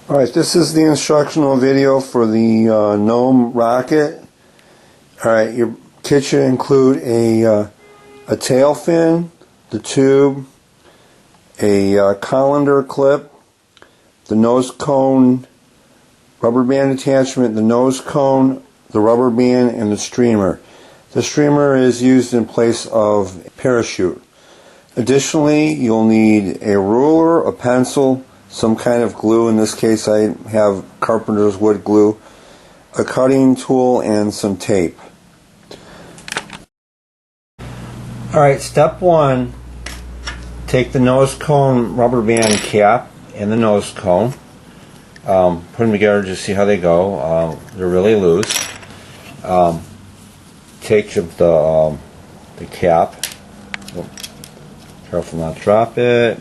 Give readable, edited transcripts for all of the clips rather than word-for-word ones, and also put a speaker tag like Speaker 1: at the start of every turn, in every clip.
Speaker 1: Alright, this is the instructional video for the Gnome Rocket. Alright, your kit should include a tail fin, the tube, a colander clip, the nose cone, rubber band attachment, the nose cone, the rubber band, and the streamer. The streamer is used in place of parachute. Additionally, you'll need a ruler, a pencil, some kind of glue. In this case, I have carpenter's wood glue, a cutting tool, and some tape. Alright, step one, take the nose cone rubber band cap and the nose cone, put them together to see how they go. They're really loose. Take the cap, careful not to drop it.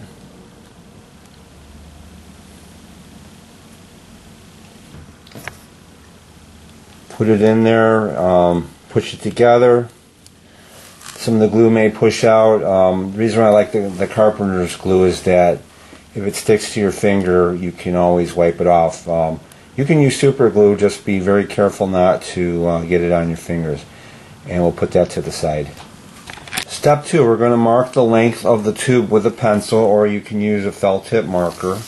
Speaker 1: Put it in there, push it together. Some of the glue may push out. The reason why I like the carpenter's glue is that if it sticks to your finger, you can always wipe it off. You can use super glue, just be very careful not to get it on your fingers. And we'll put that to the side. Step two, we're going to mark the length of the tube with a pencil, or you can use a felt tip marker.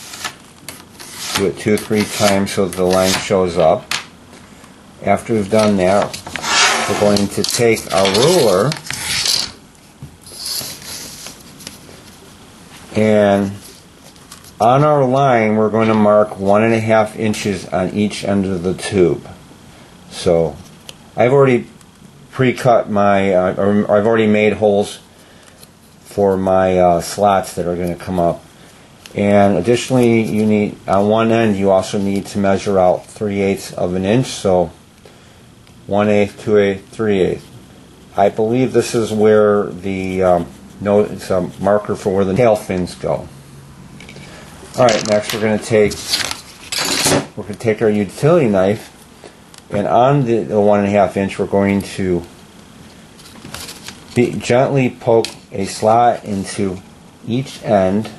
Speaker 1: Do it 2 or 3 times so that the length shows up. After we've done that, we're going to take our ruler and on our line we're going to mark 1.5 inches on each end of the tube. So I've already pre-cut my, I've already made holes for my slots that are going to come up. And additionally, you need, on one end, you also need to measure out 3/8 of an inch. So 1/8, 2/8, 3/8. I believe this is where the it's a marker for where the tail fins go. All right, next we're going to take our utility knife, and on the 1.5 inch, we're going to gently poke a slot into each end.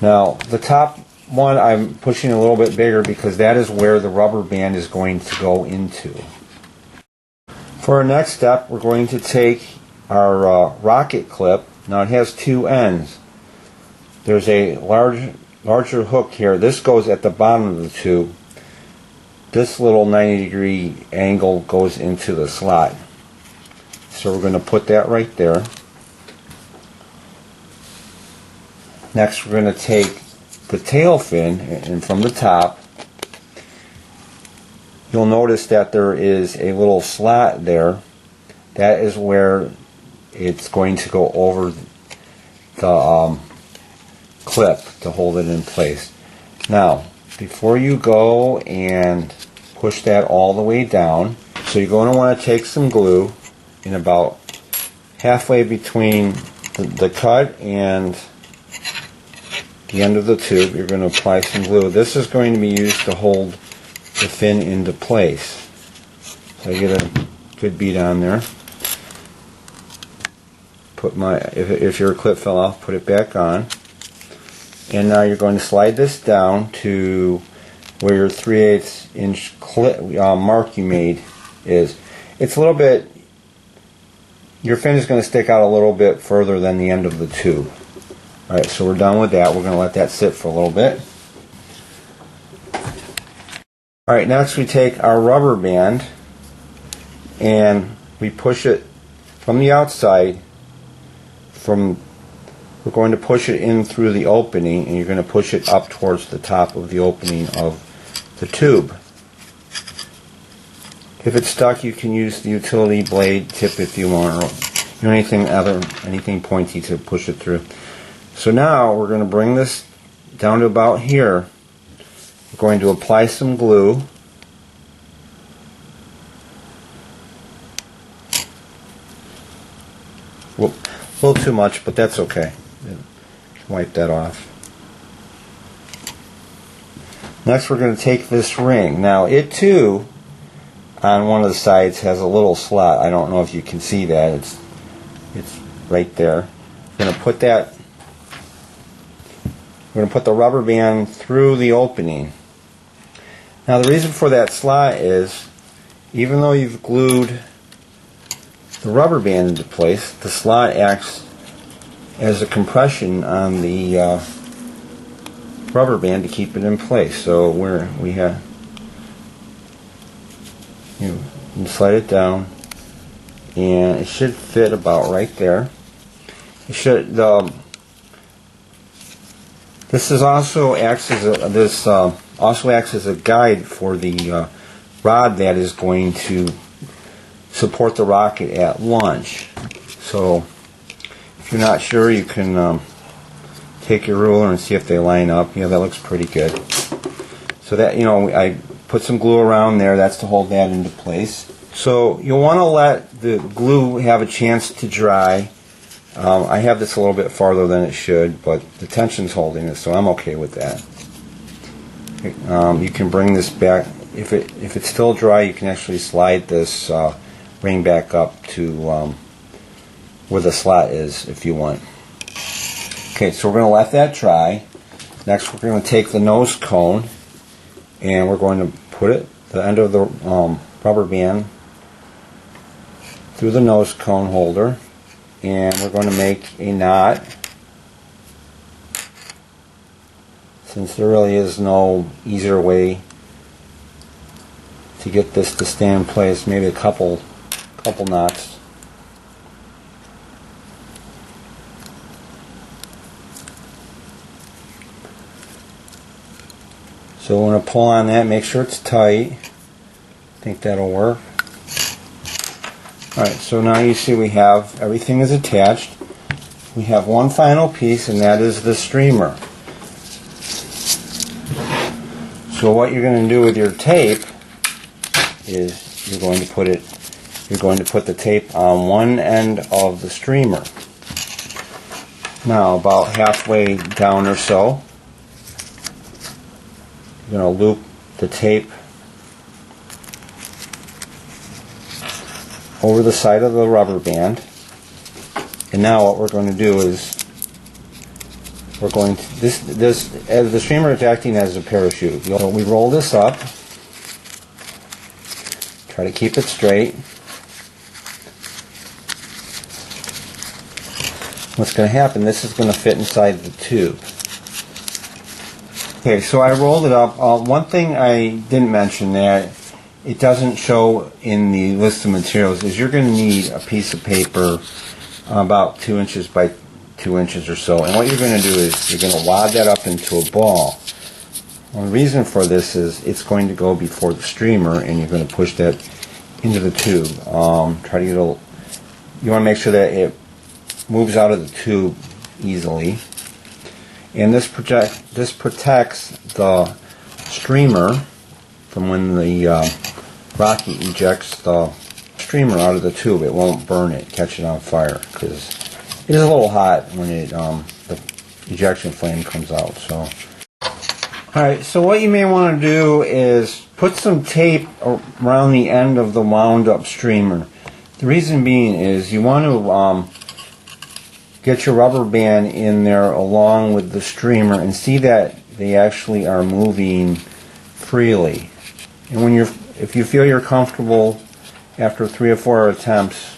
Speaker 1: Now, the top one I'm pushing a little bit bigger because that is where the rubber band is going to go into. For our next step, we're going to take our rocket clip. Now it has 2 ends. There's a larger hook here. This goes at the bottom of the tube. This little 90-degree angle goes into the slot. So we're going to put that right there. Next, we're going to take the tail fin, and from the top, you'll notice that there is a little slot there. That is where it's going to go over the clip to hold it in place. Now, before you go and push that all the way down, so you're going to want to take some glue in about halfway between the cut and the end of the tube. You're going to apply some glue. This is going to be used to hold the fin into place. So I get a good bead on there. Put my, if your clip fell off, put it back on. And now you're going to slide this down to where your 3/8 inch clip, mark you made is. It's a little bit, your fin is going to stick out a little bit further than the end of the tube. Alright, so we're done with that. We're going to let that sit for a little bit. Alright, next we take our rubber band and we push it from the outside. We're going to push it in through the opening, and you're going to push it up towards the top of the opening of the tube. If it's stuck, you can use the utility blade tip if you want, or anything pointy to push it through. So now we're going to bring this down to about here. We're going to apply some glue. Whoop, a little too much, but that's okay. Wipe that off. Next we're going to take this ring. Now it too, on one of the sides, has a little slot. I don't know if you can see that. It's right there. I'm going to put that We're going to put the rubber band through the opening. Now the reason for that slot is, even though you've glued the rubber band into place, the slot acts as a compression on the rubber band to keep it in place. So we have, you slide it down, and it should fit about right there. It should. This is also acts as a guide for the rod that is going to support the rocket at launch. So if you're not sure, you can take your ruler and see if they line up. Yeah, that looks pretty good. So that, I put some glue around there. That's to hold that into place. So you'll want to let the glue have a chance to dry. I have this a little bit farther than it should, but the tension's holding it, so I'm okay with that. You can bring this back. If it's still dry, you can actually slide this ring back up to where the slot is if you want. Okay, so we're going to let that dry. Next, we're going to take the nose cone, and we're going to put the end of the rubber band through the nose cone holder, and we're going to make a knot. Since there really is no easier way to get this to stay in place, maybe a couple knots. So we're going to pull on that, make sure it's tight. I think that'll work. Alright, so now you see we have everything is attached. We have one final piece, and that is the streamer. So what you're going to do with your tape is you're going to put the tape on one end of the streamer. Now about halfway down or so, you're going to loop the tape over the side of the rubber band. And now what we're going to do is we're going to as the streamer is acting as a parachute. So we roll this up. Try to keep it straight. What's going to happen, this is going to fit inside the tube. Okay, so I rolled it up. One thing I didn't mention that it doesn't show in the list of materials is you're going to need a piece of paper about 2 inches by 2 inches or so. And what you're going to do is you're going to wad that up into a ball. Well, the reason for this is it's going to go before the streamer, and you're going to push that into the tube. Try to get you want to make sure that it moves out of the tube easily. And this protects the streamer from when the rocket ejects the streamer out of the tube. It won't burn it, catch it on fire, because it is a little hot when the ejection flame comes out. So, alright, so what you may want to do is put some tape around the end of the wound up streamer. The reason being is you want to get your rubber band in there along with the streamer and see that they actually are moving freely. And if you feel you're comfortable after 3 or 4 attempts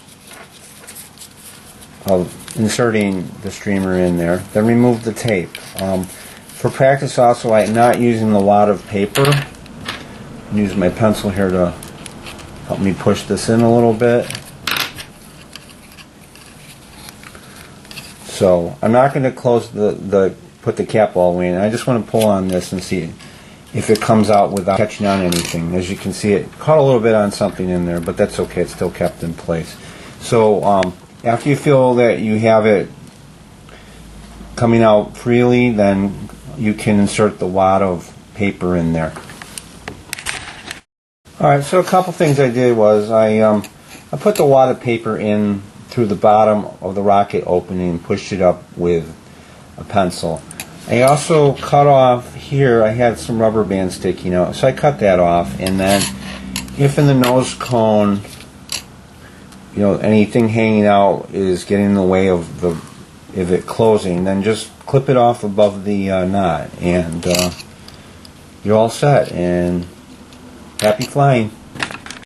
Speaker 1: of inserting the streamer in there, then remove the tape. For practice also, I'm not using a lot of paper. I'm using my pencil here to help me push this in a little bit. So I'm not going to close put the cap all the way in. I just want to pull on this and see if it comes out without catching on anything. As you can see, it caught a little bit on something in there, but that's okay. It's still kept in place. So after you feel that you have it coming out freely, then you can insert the wad of paper in there. Alright, so a couple things I did was I put the wad of paper in through the bottom of the rocket opening and pushed it up with a pencil. I also cut off here, I had some rubber band sticking out, so I cut that off. And then if in the nose cone, anything hanging out is getting in the way of it closing, then just clip it off above the knot, and you're all set, and happy flying.